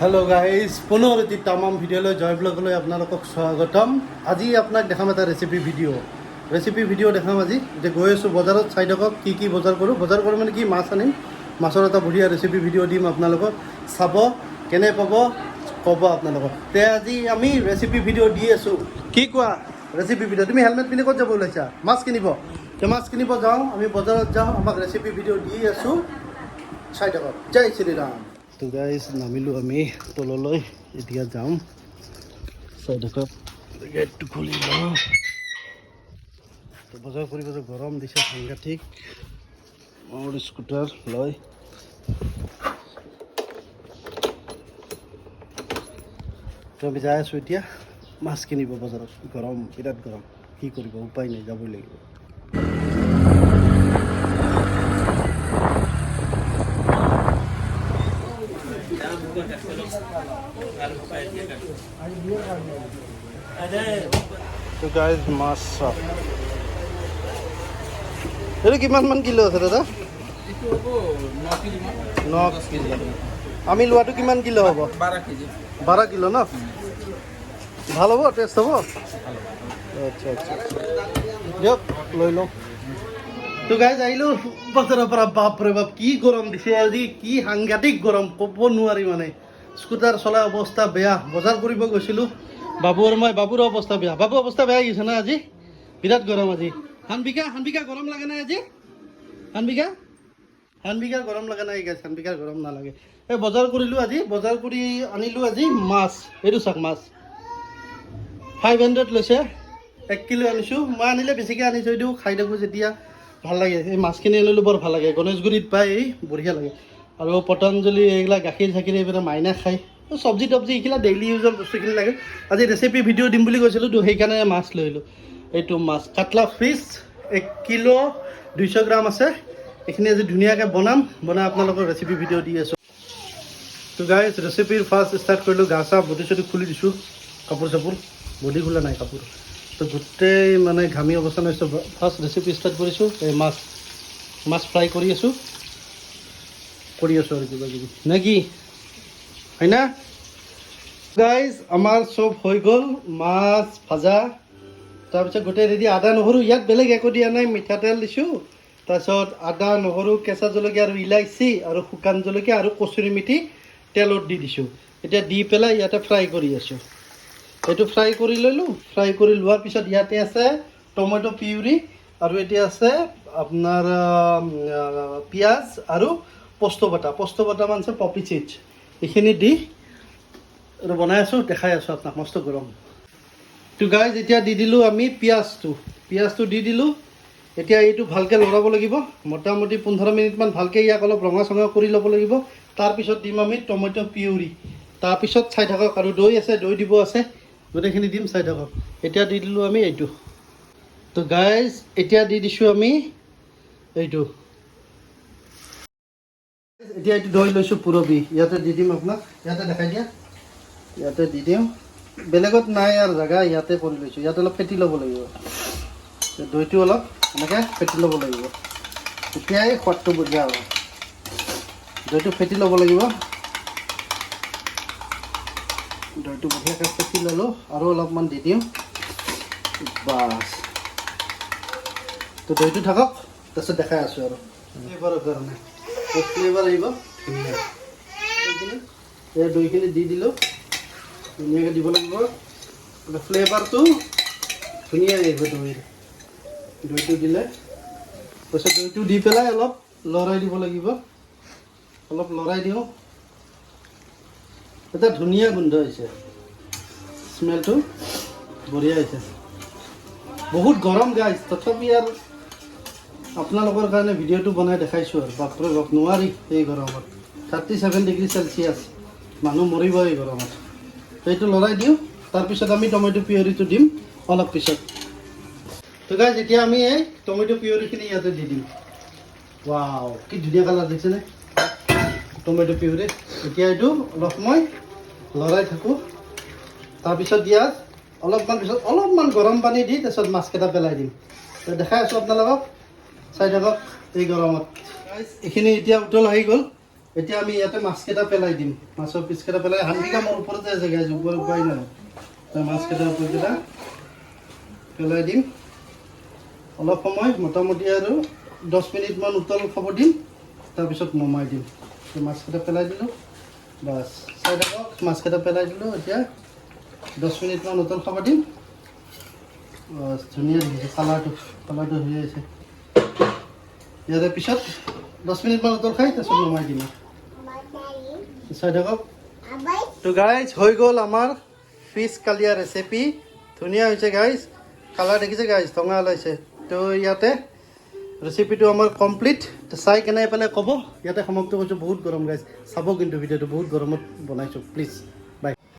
Hello' guys পুনৰ এটি তামাম ভিডিঅ'লৈ জয় ব্লগলৈ আপোনালোকক স্বাগতম। আজি আপোনাক দেখাম এটা ৰেচিপি ভিডিঅ' দেখাম আজি যে গৈ আছোঁ বজাৰত। চাই থাকক কি বজাৰ কৰোঁ মানে কি মাছ আনিম, মাছৰ এটা বঢ়িয়া ৰেচিপি ভিডিঅ' দিম আপোনালোকক। চাব কেনে পাব ক'ব আপোনালোকক। তে আজি আমি ৰেচিপি ভিডিঅ' দি আছোঁ। কি কোৱা ৰেচিপি ভিডিঅ'? তুমি হেলমেট পিন্ধি ক'ত যাব ওলাইছা? মাছ কিনিব। মাছ কিনিব যাওঁ, আমি বজাৰত যাওঁ, আমাক ৰেচিপি ভিডিঅ' দি আছোঁ। চাই থাকক। জয় শ্ৰীৰাম। তো গাইজ নামিলোঁ আমি তললৈ, এতিয়া যাম। চাই থাকক, গেটটো খুলি লওঁ। তো বজাৰ কৰিব গৰম দিছে সাংঘাতিক। মোৰ স্কুটাৰ লৈ তো আমি যাই আছোঁ এতিয়া মাছ কিনিব বজাৰত। গৰম, বিৰাট গৰম, কি কৰিব, উপায় নাই, যাবই লাগিব। তো গাইজ মাছ চাওক, এইটো কিমান কিলো আছে দাদা? 9 কেজি। আমি লোৱাটো কিমান কিলো হ'ব? 12 কিলো ন? ভাল হ'ব, টেষ্ট হ'ব? আচ্ছা দিয়ক লৈ লওঁ। তো গাইজ আহিলোঁ বজাৰৰ পৰা। বাপৰে বাপ কি গৰম দিছে আজি, কি সাংঘাতিক গৰম, ক'ব নোৱাৰি মানে। স্কুটাৰ চলাই অৱস্থা বেয়া। বজাৰ কৰিব গৈছিলোঁ বাবু আৰু মই, বাবুৰ অৱস্থা বেয়া। বাবু অৱস্থা বেয়া হৈ গৈছে না আজি, বিৰাট গৰম আজি। হানবিকা গৰম লাগে নাই আজি? হানবিকাৰ গৰম লাগে নাই গাইজ? হানবিকাৰ গৰম নালাগে। এই বজাৰ কৰিলোঁ আজি, বজাৰ কৰি আনিলোঁ আজি মাছ। এইটো চাওক মাছ 500 লৈছে, 1 কিলো আনিছোঁ। মই আনিলে বেছিকৈ আনি থৈ দিওঁ, খাই থাকোঁ যেতিয়া, ভাল লাগে। এই মাছখিনি আনিলোঁ বৰ ভাল লাগে, গণেশগুৰিত পায়, এই বঢ়িয়া লাগে। আৰু পতঞ্জলি এইবিলাক গাখীৰ চাখীৰ এইবিলাক মাইনা খায়। চব্জি তব্জি এইবিলাক ডেইলি ইউজৰ বস্তুখিনি লাগে। আজি ৰেচিপি ভিডিঅ' দিম বুলি কৈছিলোঁ তো সেইকাৰণে মাছ লৈ আহিলোঁ। এইটো মাছ কাটলা ফিছ 1 কিলো 200 গ্ৰাম আছে। এইখিনি আজি ধুনীয়াকৈ বনাই আপোনালোকৰ ৰেচিপি ভিডিঅ' দি আছোঁ। তো গাইজ ৰেচিপিৰ ফাৰ্ষ্ট ষ্টাৰ্ট কৰিলোঁ। গা চা বডি চডি খুলি দিছোঁ, কাপোৰ চাপোৰ, বডি খোলা নাই কাপোৰ। তো গোটেই মানে ঘামি অৱস্থা নাই। ফাৰ্ষ্ট ৰেচিপি ষ্টাৰ্ট কৰিছোঁ। এই মাছ ফ্ৰাই কৰি আছোঁ আৰু কিবা কিবি নে কি হয় না গাইজ? আমাৰ চব হৈ গ'ল, মাছ ভাজা, তাৰপিছত গোটেই ৰেডি। আদা নহৰু ইয়াত বেলেগ একো দিয়া নাই, মিঠাতেল দিছোঁ, তাৰপিছত আদা নহৰু কেঁচা জলকীয়া আৰু ইলাইচি আৰু শুকান জলকীয়া আৰু কচুৰি মেথি তেলত দি দিছোঁ। এতিয়া দি পেলাই ইয়াতে ফ্ৰাই কৰি আছোঁ। এইটো ফ্ৰাই কৰি ল'লোঁ। ফ্ৰাই কৰি লোৱাৰ পিছত ইয়াতে আছে টমেটো পিউৰি, আৰু এতিয়া আছে আপোনাৰ পিঁয়াজ আৰু পোস্ত বটা মানে পপি চিজ। এইখিনি দি আৰু বনাই আছোঁ, দেখাই আছোঁ আপোনাক। মস্ত গৰম। তো গাইজ এতিয়া দি দিলোঁ আমি পিঁয়াজটো দি দিলোঁ। এতিয়া এইটো ভালকৈ লৰাব লাগিব, মোটামুটি 15 মিনিটমান ভালকৈ ইয়াক অলপ ৰঙা চঙা কৰি ল'ব লাগিব। তাৰপিছত দিম আমি টমেটো পিউৰি। তাৰপিছত চাই থাকক, আৰু দৈ আছে, দৈ দিব আছে, গোটেইখিনি দিম, চাই থাকক। এতিয়া দি দিলোঁ আমি এইটো। তো গাইজ এতিয়া দি দিছোঁ আমি এইটো। এতিয়া এইটো দৈ লৈছোঁ পুৰবি, ইয়াতে দি দিম আপোনাক। ইয়াতে দেখাই দিয়া, ইয়াতে দি দিওঁ। বেলেগত নাই আৰু জেগা, ইয়াতে কৰি লৈছোঁ। ইয়াতে অলপ ফেটি ল'ব লাগিব, দৈটো অলপ এনেকৈ ফেটি ল'ব লাগিব, তেতিয়াই সোৱাদটো বঢ়িয়া হ'ব। দৈটো ফেটি ল'ব লাগিব। দৈটো বঢ়িয়াকৈ ফেটি ল'লোঁ, আৰু অলপমান দি দিওঁ, বাছ। তো দৈটো থাকক, তাৰপিছত দেখাই আছোঁ আৰু ফ্লেভাৰৰ কাৰণে। ফ্লেভাৰ আহিব ধুনীয়া। এই দৈখিনি দি দিলোঁ, ধুনীয়াকৈ দিব লাগিব। ফ্লেভাৰটো ধুনীয়া আহিব দৈটো দিলে। তাৰপিছত দৈটো দি পেলাই অলপ লৰাই দিব লাগিব, অলপ লৰাই দিওঁ। এটা ধুনীয়া গোন্ধ হৈছে, স্মেলটো বঢ়িয়া হৈছে। বহুত গৰম গাইজ, তথাপি আৰু আপোনালোকৰ কাৰণে ভিডিঅ'টো বনাই দেখাইছোঁ। আৰু বাপৰে বাপ, নোৱাৰি এই গৰমত। 37 ডিগ্ৰী চেলচিয়াছ, মানুহ মৰিব এই গৰমত। এইটো লৰাই দিওঁ, তাৰপিছত আমি টমেটো পিউৰিটো দিম অলপ পিছত। তো গাইজ এতিয়া আমি এই টমেটো পিউৰিখিনি ইয়াতে দি দিম। ৱাও, কি ধুনীয়া কালাৰ দেখিছেনে টমেটো পিউৰি। এতিয়া এইটো অলপ সময় লৰাই থাকোঁ। তাৰপিছত ইয়াত অলপমান গৰম পানী দি তাৰপিছত মাছকেইটা পেলাই দিম। দেখাই আছোঁ আপোনালোকক, চাই থাকক এই গৰমত। এইখিনি এতিয়া উতল আহি গ'ল, এতিয়া আমি ইয়াতে মাছকেইটা পেলাই দিম মাছৰ পিচকেইটা পেলাই হান্দিকা মোৰ ওপৰতে আছে গাইজ ওপৰত উপায় নাই মাছকেইটাৰ ওপৰকেইটা পেলাই দিম অলপ সময় মোটামুটি আৰু 10 মিনিটমান উতল খাব দিম তাৰপিছত নমাই দিম মাছকেইটা পেলাই দিলোঁ বাছ চাই থাকক মাছকেইটা পেলাই দিলোঁ এতিয়া 10 মিনিটমান উতল খাব দিম বাছ ধুনীয়া দেখিছে কালাৰটো হৈ আছে ইয়াৰে পিছত 10 মিনিটমান উতল খাই তাৰপিছত নমাই দিম চাই থাকক তো গাইজ হৈ গ'ল আমাৰ ফিছ কালিয়া ৰেচিপি ধুনীয়া হৈছে গাইজ কালাৰ দেখিছে গাইজ টঙা ওলাইছে তো ইয়াতে ৰেচিপিটো আমাৰ কমপ্লিট চাই কেনে পেলাই ক'ব ইয়াতে সমাপ্ত কৰিছোঁ বহুত গৰম গাইজ চাব কিন্তু ভিডিঅ'টো বহুত গৰমত বনাইছোঁ প্লিজ